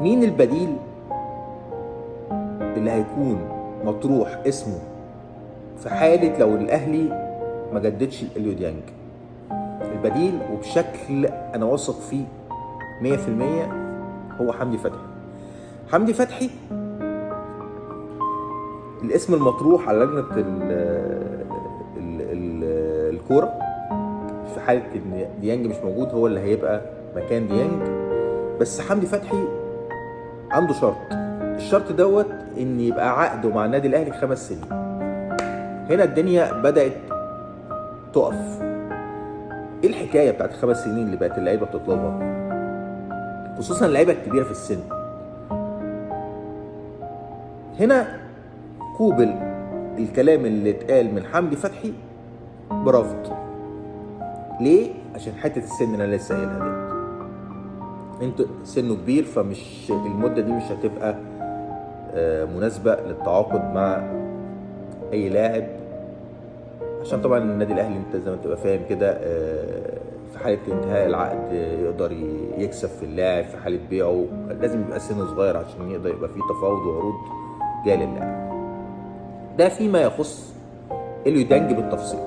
مين البديل اللي هيكون مطروح اسمه في حالة لو الأهلي ما جددش اليو ديانج؟ البديل وبشكل أنا واثق فيه 100% هو حمدي فتحي. حمدي فتحي الاسم المطروح على لجنة الكورة في حالة إن ديانج مش موجود هو اللي هيبقى مكان ديانج. بس حمدي فتحي عنده شرط، الشرط دوت إن يبقى عقده مع النادي الأهلي 5 سنين. هنا الدنيا بدأت تقف. ايه الحكايه بتاعت ال5 سنين اللي بقت اللعيبه بتطلبها، خصوصا اللعيبه الكبيره في السن؟ هنا قوبل الكلام اللي اتقال من حمدي فتحي برفض. ليه؟ عشان حته السن اللي انا لسه قايلها ديت. انت سنه كبير، فمش المده دي مش هتبقى مناسبه للتعاقد مع اي لاعب، عشان طبعا النادي الاهلي انت زي ما تبقى فاهم كده في حاله انتهاء العقد يقدر يكسب في اللاعب، في حاله بيعه لازم يبقى سنه صغير عشان يقدر يبقى فيه تفاوض وعروض جايه للاعب. ده فيما يخص اليو ديانج بالتفصيل.